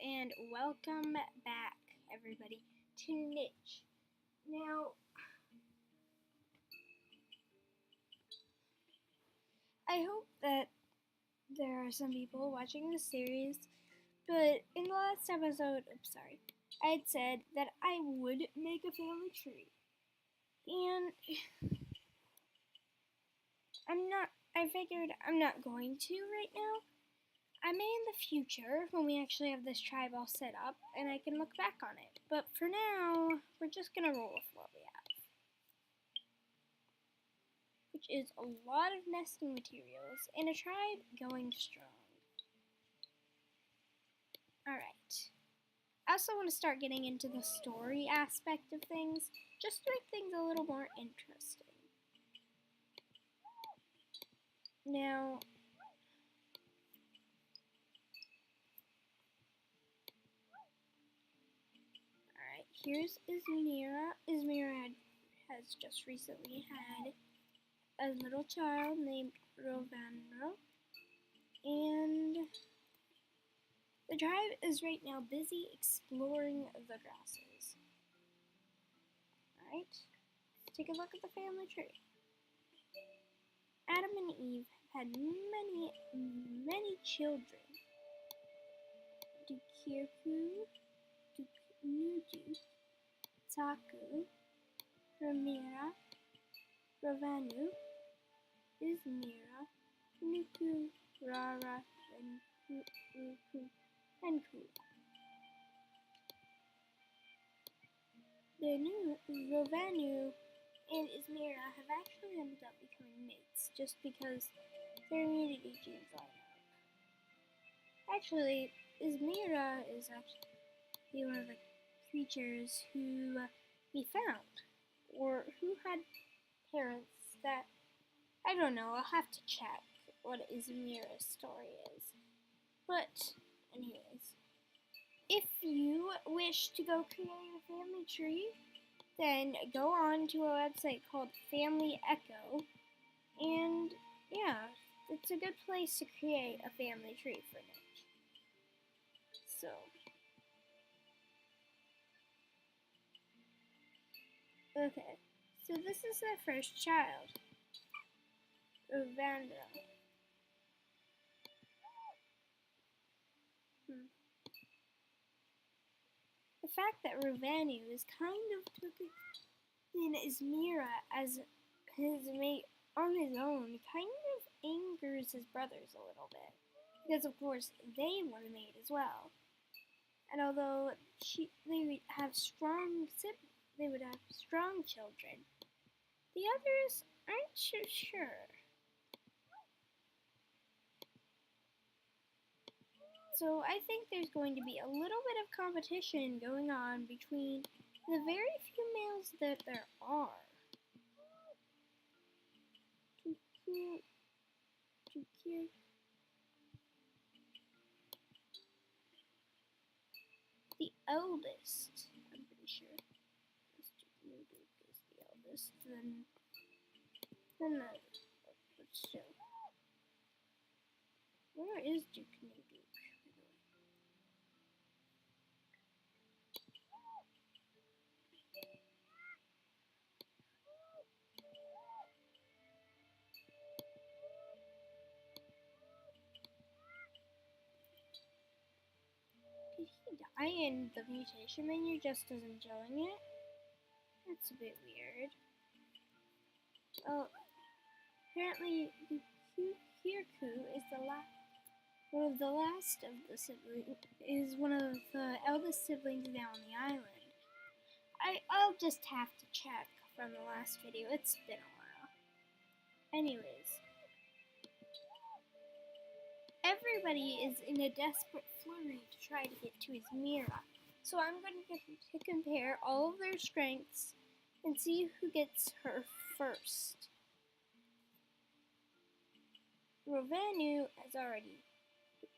and welcome back, everybody, to Niche. Now, I hope that there are some people watching this series, but in the last episode, I had said that I would make a family tree, and I figured I'm not going to right now. I may in the future, when we actually have this tribe all set up, and I can look back on it. But for now, we're just gonna roll with what we have. Which is a lot of nesting materials and a tribe going strong. Alright. I also want to start getting into the story aspect of things, just to make things a little more interesting. Now, alright, here's Izmira. Izmira has just recently had a little child named Rovano, and the tribe is right now busy exploring the grasses. Alright, let's take a look at the family tree. Adam and Eve had many children. Dukirku, Duknudu, Taku, Ramira, Ravanu, Izmira, Nuku, Rara, and Kula. The new Ravanu and Izmira have actually ended up becoming mates just because their immunity genes line up. Actually, Izmira is actually one of the creatures who we found, or who had parents that, I don't know, I'll have to check what Izmira's story is. But, anyways, if you wish to go create a family tree, then go on to a website called Family Echo, and yeah, it's a good place to create a family tree for Niche. So, okay, so this is their first child, Ravana. The fact that Ravanu is kind of taking in Izmira as his mate on his own kind of angers his brothers a little bit. Because of course they want a mate as well. And although they would have strong children, the others aren't so sure. So I think there's going to be a little bit of competition going on between the very few males that there are. The eldest, I'm pretty sure. Mr. Nuduk is the eldest, then the but still. Where is Duke Nuduk? Did he die in the mutation menu just as enjoying it? That's a bit weird. Oh, apparently Kirku is one of the last of the siblings, is one of the eldest siblings now on the island. I'll just have to check from the last video, it's been a while. Anyways, everybody is in a desperate flurry to try to get to Izmira, so I'm going to compare all of their strengths and see who gets her first. Ravanu has already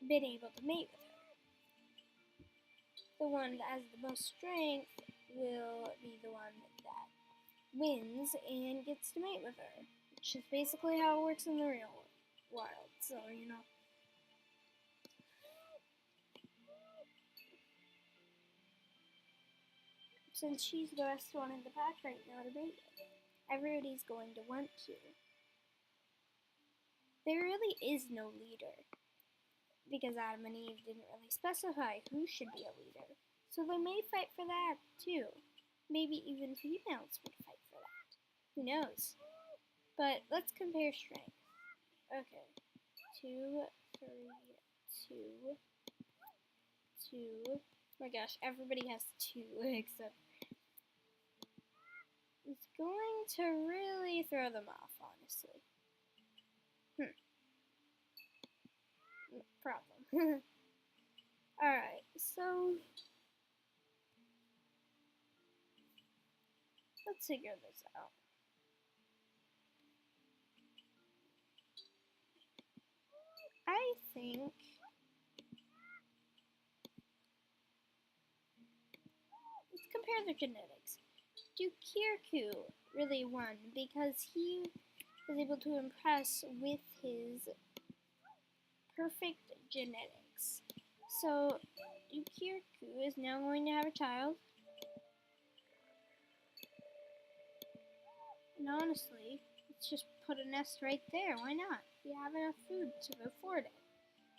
been able to mate with her. The one that has the most strength will be the one that wins and gets to mate with her, which is basically how it works in the real world, so, you know. since she's the best one in the pack right now to mate with. Everybody's going to want to. There really is no leader, because Adam and Eve didn't really specify who should be a leader. So they may fight for that too. Maybe even females would fight for that. Who knows? But let's compare strength. Okay. 2, 3, 2, 2. Oh my gosh, everybody has 2 except it's going to really throw them off, honestly. Problem. Alright, so let's figure this out. I think let's compare the genetics. Dukirku really won because he was able to impress with his perfect genetics. So Dukirku is now going to have a child. And honestly, let's just put a nest right there. Why not? We have enough food to afford it.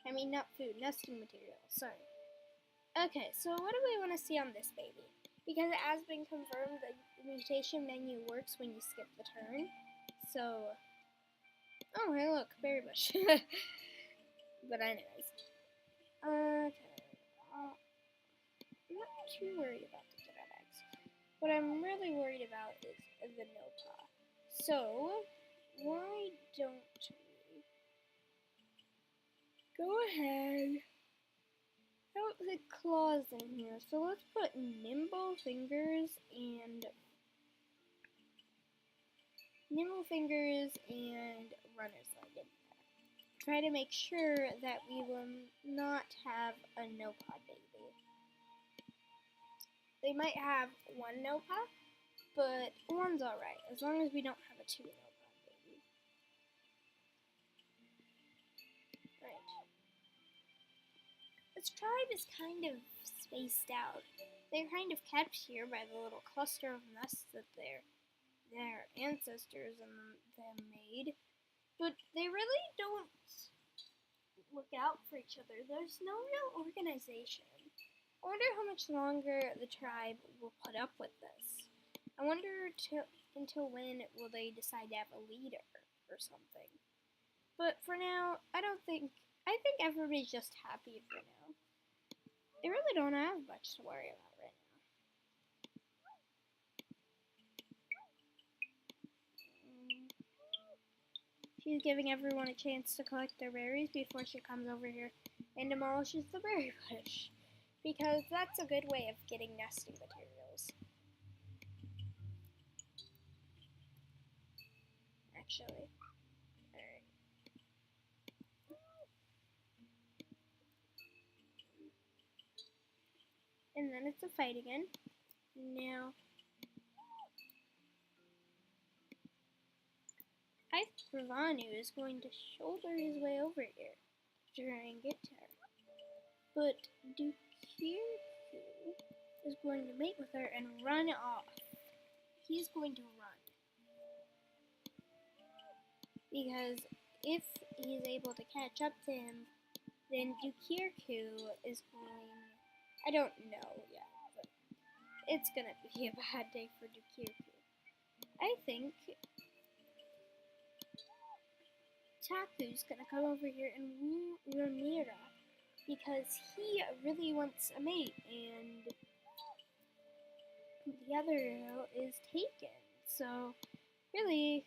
I mean, not food, nesting material. Sorry. Okay, so what do we want to see on this baby? Because it has been confirmed that the mutation menu works when you skip the turn. So, oh, hey, look, berry bush. But anyways, okay. I'm not too worried about the genetics. What I'm really worried about is the Nopa. So, why don't we go ahead, put the claws in here. So let's put nimble fingers and runner's leg in there. Try to make sure that we will not have a Nopa baby. They might have one Nopa, but one's alright, as long as we don't have a 2 Nopa baby. Right. This tribe is kind of spaced out. They're kind of kept here by the little cluster of nests that their ancestors and them made, but they really don't look out for each other. There's no real organization. I wonder how much longer the tribe will put up with this. I wonder until when will they decide to have a leader or something. But for now, I think everybody's just happy for now. They really don't have much to worry about right now. She's giving everyone a chance to collect their berries before she comes over here and demolishes the berry bush. Because that's a good way of getting nesting materials. Actually. Alright. And then it's a fight again. Now, I think Ravanu is going to shoulder his way over here to try and get to her. But Dukirku is going to mate with her and run off. He's going to run. Because if he's able to catch up to him, then Dukirku is going... I don't know yet, but it's going to be a bad day for Dukirku. I think Taku's going to come over here and woo Ramira because he really wants a mate, and the other girl is taken. So, really,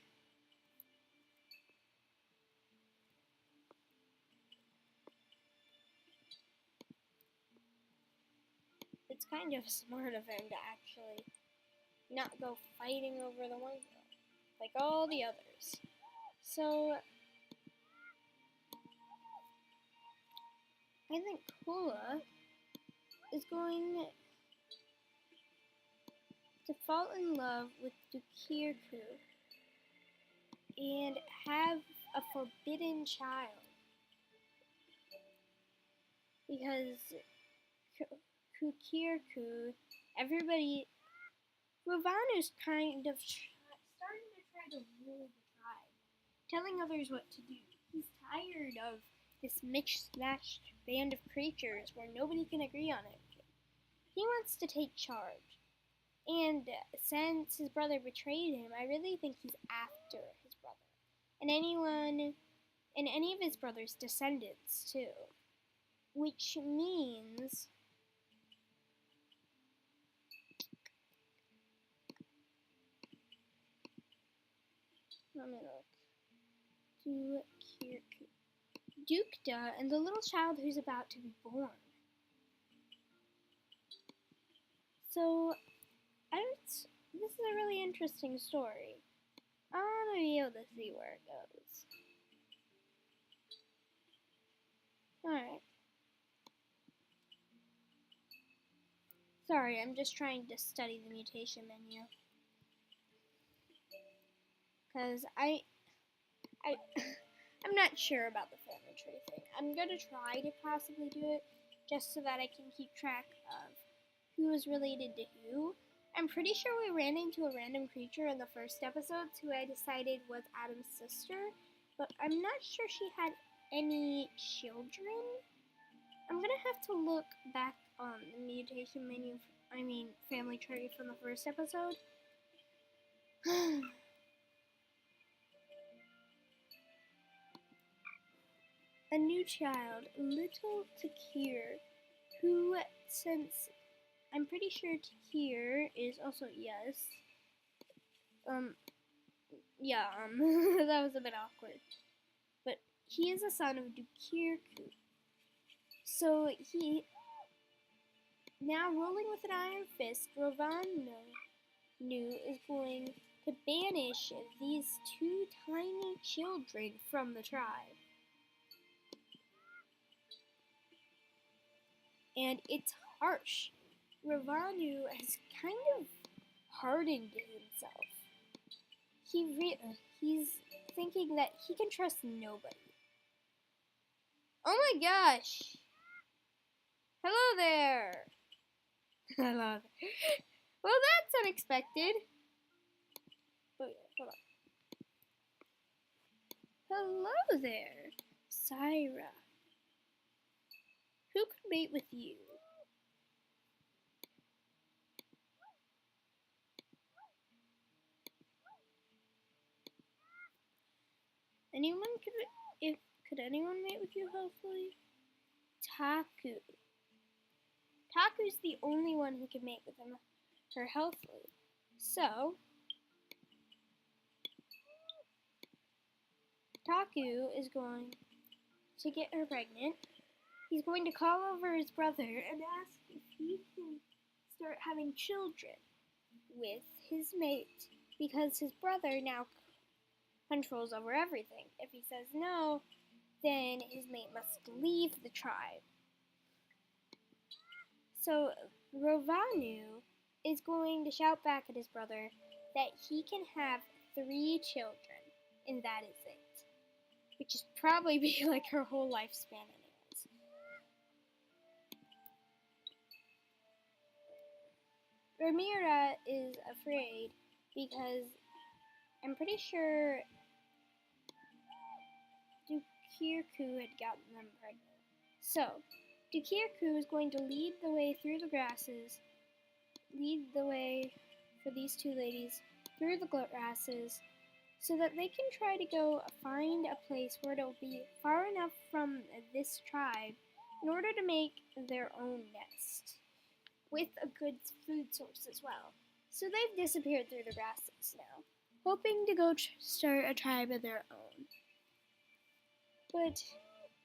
it's kind of smart of him to actually not go fighting over the one girl like all the others. So, I think Kula is going to fall in love with Dukirku and have a forbidden child. Because Dukirku, everybody Ravanu's kind of starting to try to rule the tribe, telling others what to do. He's tired of this mixed-matched band of creatures where nobody can agree on anything. He wants to take charge. And since his brother betrayed him, I really think he's after his brother. And any of his brother's descendants, too. Which means... Let me look. Dukta and the little child who's about to be born. So, this is a really interesting story. I want to be able to see where it goes. Alright. Sorry, I'm just trying to study the mutation menu. Because I'm not sure about the family tree thing. I'm going to try to possibly do it just so that I can keep track of who is related to who. I'm pretty sure we ran into a random creature in the first episode who I decided was Adam's sister, but I'm not sure she had any children. I'm going to have to look back on the mutation menu, family tree from the first episode. A new child, little Takir, who, since I'm pretty sure Takir is also yes. That was a bit awkward. But he is a son of Dukirku. So he, now ruling with an iron fist, Ravanu is going to banish these two tiny children from the tribe. And it's harsh. Ravanu has kind of hardened himself. He's thinking that he can trust nobody. Oh my gosh! Hello there! Hello there. Well, that's unexpected. Oh yeah, hold on. Hello there, Syra. Who could mate with you? Could anyone mate with you, hopefully? Taku. Taku's the only one who can mate with her healthily. So, Taku is going to get her pregnant. He's going to call over his brother and ask if he can start having children with his mate, because his brother now controls over everything. If he says no, then his mate must leave the tribe. So Ravanu is going to shout back at his brother that he can have 3 children, and that is it. Which is probably be like her whole lifespan anyways. Rhaenyra is afraid because I'm pretty sure Dukirku had gotten them pregnant. So, Dukirku is going to lead the way through the grasses, lead the way for these two ladies through the grasses, so that they can try to go find a place where it'll be far enough from this tribe in order to make their own nest, with a good food source as well. So they've disappeared through the grasses now, hoping to go start a tribe of their own. But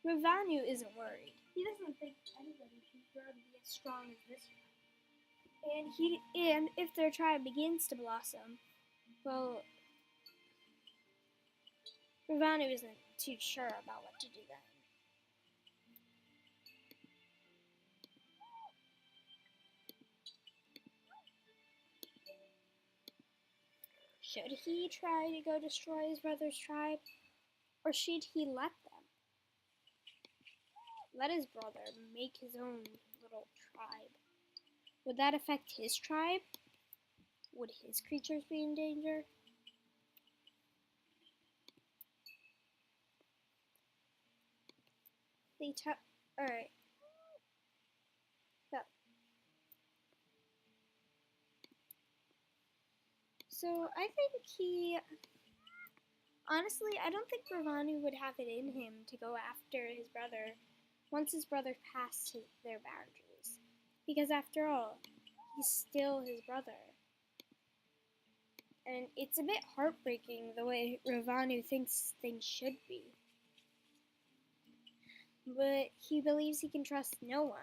Ravanu isn't worried. He doesn't think anybody can grow to be as strong as this tribe. And if their tribe begins to blossom, well, Ravanu isn't too sure about what to do then. Should he try to go destroy his brother's tribe? Or should he let them? Let his brother make his own little tribe. Would that affect his tribe? would his creatures be in danger? Alright. So I think honestly, I don't think Ravanu would have it in him to go after his brother once his brother passed their boundaries. Because after all, he's still his brother. And it's a bit heartbreaking the way Ravanu thinks things should be. But he believes he can trust no one.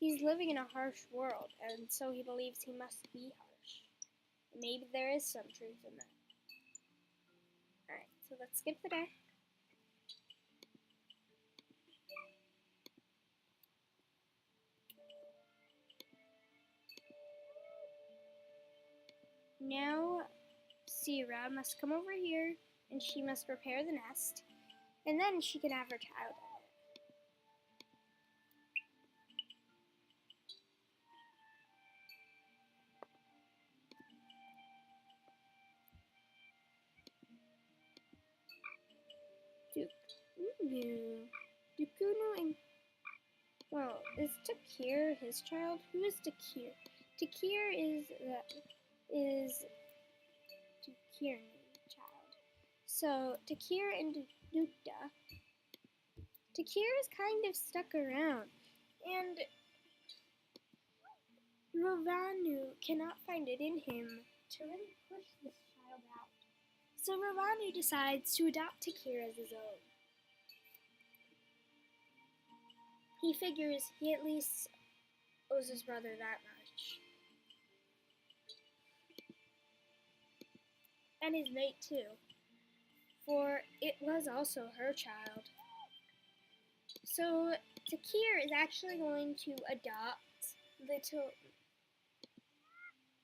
He's living in a harsh world, and so he believes he must be harsh. Maybe there is some truth in that. Alright, so let's skip the day. Now, Sierra must come over here, and she must prepare the nest, and then she can have her child in it. Dukuno and... Well, is Takir his child? Who is Takir? Takir is Takir's child. So, Takir and Dukta. Takir is kind of stuck around, and Ravanu cannot find it in him to really push this child out. So Ravanu decides to adopt Takir as his own. He figures he at least owes his brother that much. And his mate too, for it was also her child. So Takir is actually going to adopt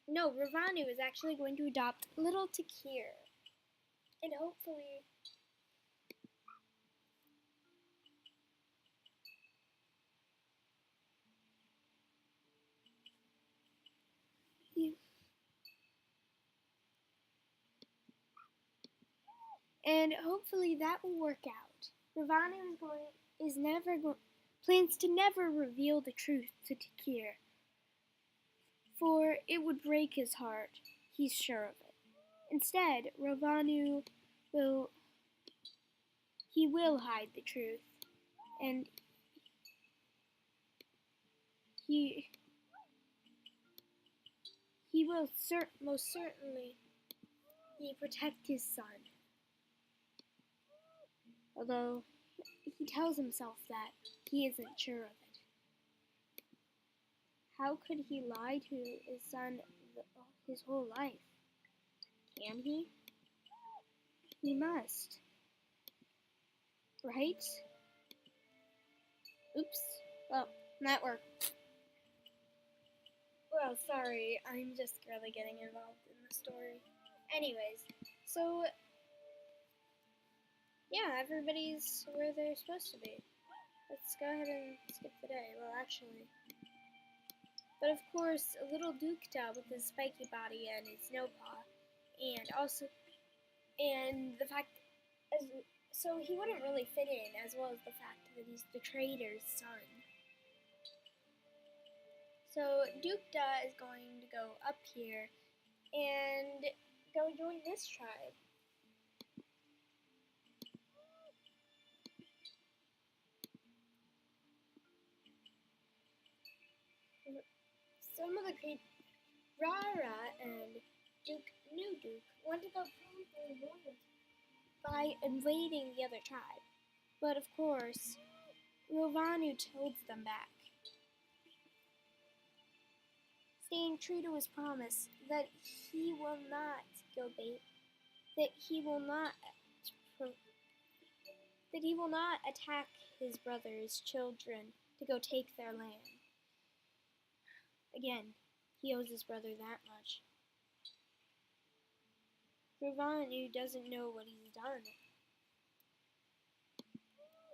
Ravanu is actually going to adopt little Takir. And hopefully that will work out. Ravanu plans to never reveal the truth to Takir, for it would break his heart. He's sure of it. Instead, Ravanu will hide the truth, and he will most certainly protect his son. Although he tells himself that he isn't sure of it. How could he lie to his son his whole life? Can he? He must. Right? Oops. Well, that worked. Well, sorry, I'm just really getting involved in the story. Anyways, so yeah, everybody's where they're supposed to be. Let's go ahead and skip the day. Well, actually. But of course, a little Dukta with his spiky body and his snow paw, and the fact, so he wouldn't really fit in, as well as the fact that he's the trader's son. So Dukta is going to go up here and go join this tribe. Some of the Rara and New Duke want to go by invading the other tribe, but of course, Ravanu holds them back, staying true to his promise that he will not attack his brother's children to go take their land. Again, he owes his brother that much. Ravanu doesn't know what he's done.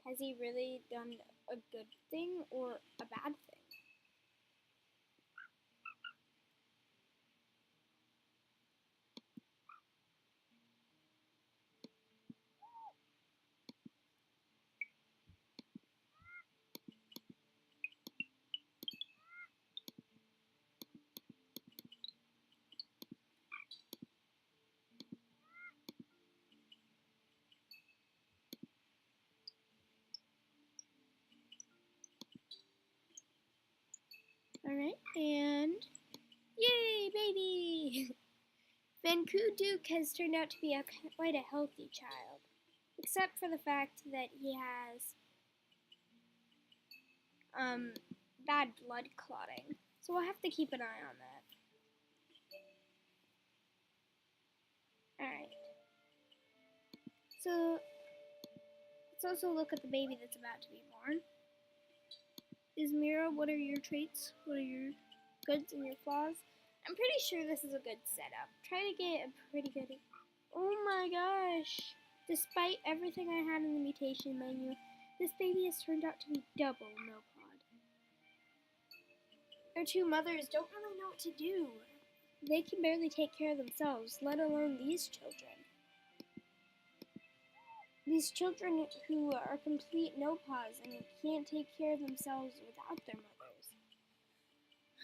Has he really done a good thing or a bad thing? Alright, and yay, baby! Vanku Duke has turned out to be quite a healthy child, except for the fact that he has bad blood clotting. So we'll have to keep an eye on that. Alright. So let's also look at the baby that's about to be born. Ismira, what are your traits? What are your goods and your flaws? I'm pretty sure this is a good setup. Try to get a pretty good... Oh my gosh! Despite everything I had in the mutation menu, this baby has turned out to be double no-pod. Their two mothers don't really know what to do. They can barely take care of themselves, let alone these children. These children who are complete no-pods and can't take care of themselves without their mothers.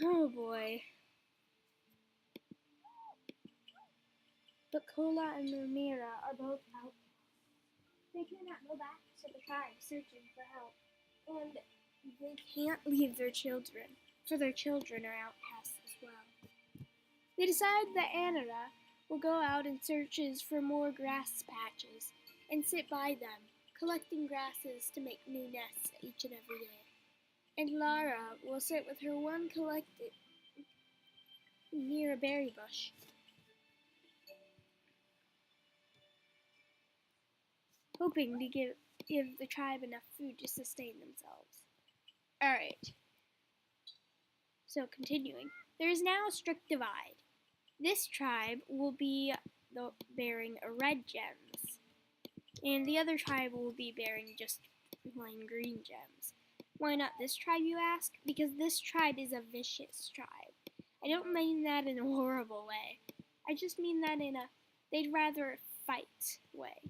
Oh boy. But Kola and Murmira are both outcasts. They cannot go back to the tribe searching for help. And they can't leave their children, for their children are outcasts as well. They decide that Anara will go out and searches for more grass patches and sit by them, collecting grasses to make new nests each and every day. And Lara will sit with her one collected near a berry bush. Hoping to give the tribe enough food to sustain themselves. Alright. So continuing. There is now a strict divide. This tribe will be bearing red gems, and the other tribe will be bearing just plain green gems. Why not this tribe, you ask? Because this tribe is a vicious tribe. I don't mean that in a horrible way. I just mean that in a they'd rather fight way.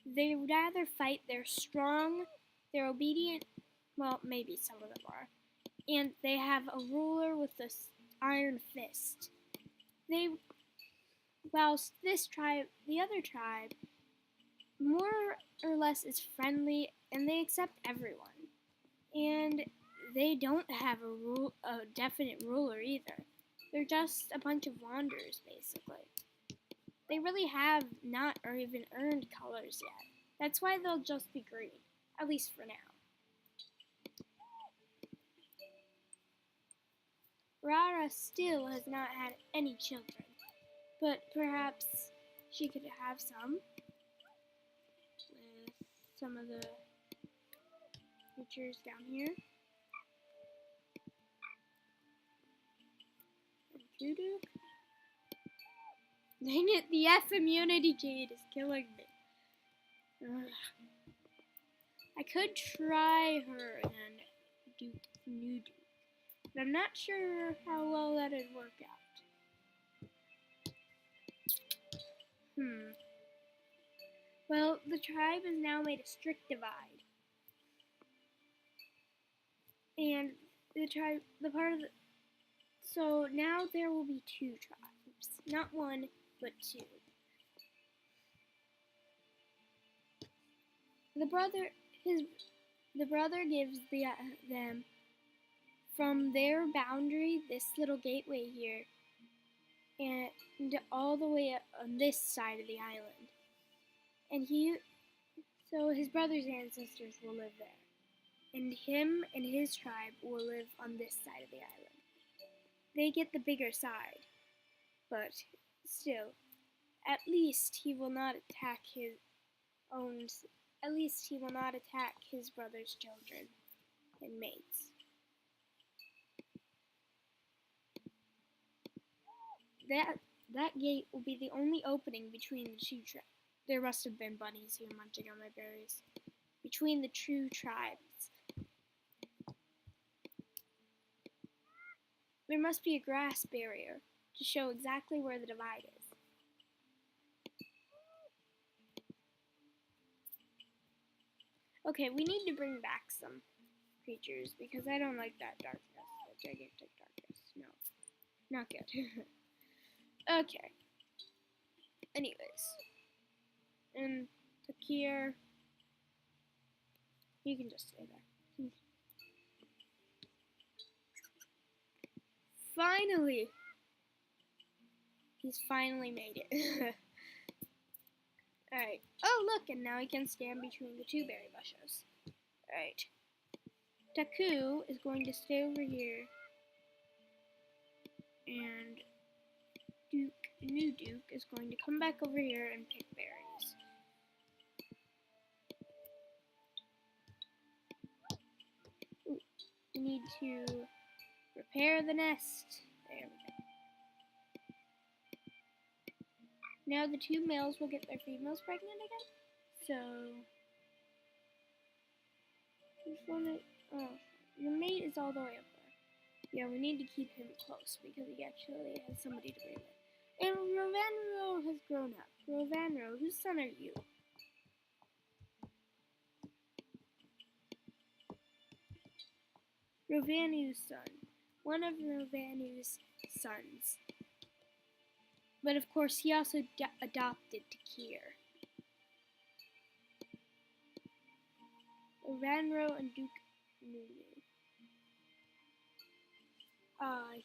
They'd rather fight. They're strong, they're obedient, well, maybe some of them are, and they have a ruler with this iron fist. Whilst this tribe, the other tribe, more or less is friendly, and they accept everyone. And they don't have a definite ruler either. They're just a bunch of wanderers, basically. They really have not or even earned colors yet. That's why they'll just be green, at least for now. Rara still has not had any children, but perhaps she could have some with some of the creatures down here. And Voodoo. Dang it, the F immunity jade is killing me. Ugh. I could try her and do new Duke, but I'm not sure how well that'd work out. Well, the tribe has now made a strict divide. And so now there will be two tribes. Not one, but two. The brother gives them from their boundary, this little gateway here, and all the way up on this side of the island. And so his brother's ancestors will live there. And him and his tribe will live on this side of the island. They get the bigger side, but still, at least he will not attack his brother's children and mates. That gate will be the only opening between the two tribes. There must have been bunnies here munching on my berries. Between the two tribes. There must be a grass barrier to show exactly where the divide is. Okay, we need to bring back some creatures because I don't like that darkness, that gigantic darkness. No, not good. Okay. Anyways. And Takir, you can just stay there. finally! He's finally made it. Alright. Oh, look, and now he can stand between the two berry bushes. Alright. Taku is going to stay over here. And New Duke is going to come back over here and pick berries. Ooh, we need to repair the nest. There we go. Now the two males will get their females pregnant again. So, which one is, oh, your mate is all the way up there. Yeah, we need to keep him close because he actually has somebody to bring with. And Rovanro has grown up. Rovanro, whose son are you? Rovanu's son. One of Rovanu's sons. But of course, he also adopted Takir. Rovanro and Duke Nunu.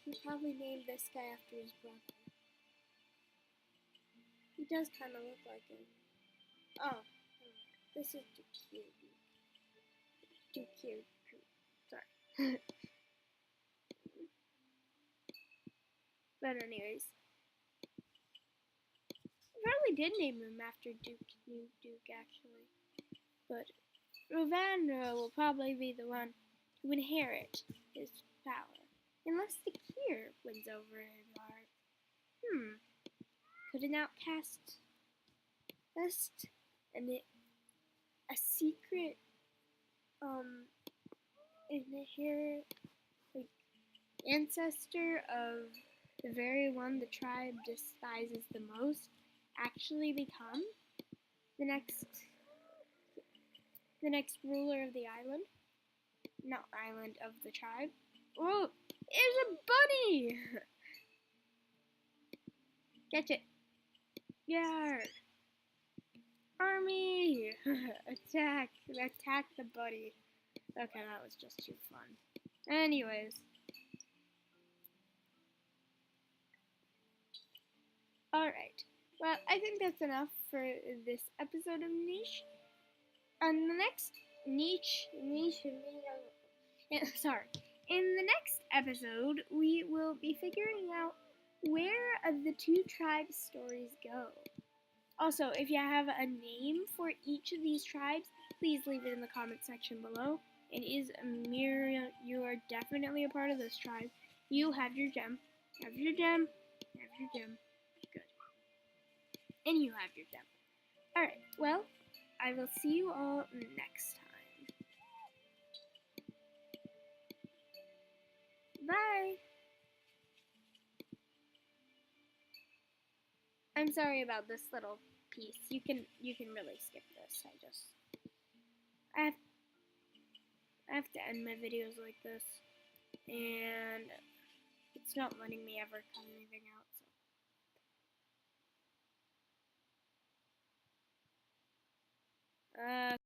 He probably named this guy after his brother. He does kind of look like him. Oh, this is Takir. Takir. Sorry. But anyways. I probably did name him after New Duke, actually. But Rovanro will probably be the one to inherit his power. Unless Takir wins over his heart. Could an outcast and a secret ancestor of the very one the tribe despises the most actually become the next ruler of the island? Not island, of the tribe. Oh, there's a bunny! Catch it. Yar! Army! Attack the bunny. Okay, that was just too fun. Anyways. Alright. Well, I think that's enough for this episode of Niche. On the next in the next episode, we will be figuring out where the two tribes' stories go. Also, if you have a name for each of these tribes, please leave it in the comment section below. And is Mira, you are definitely a part of this tribe. You have your gem. Have your gem. Have your gem. Good. And you have your gem. Alright, well, I will see you all next time. Bye! I'm sorry about this little piece. You can really skip this. I have to end my videos like this, and it's not letting me ever cut anything out. So.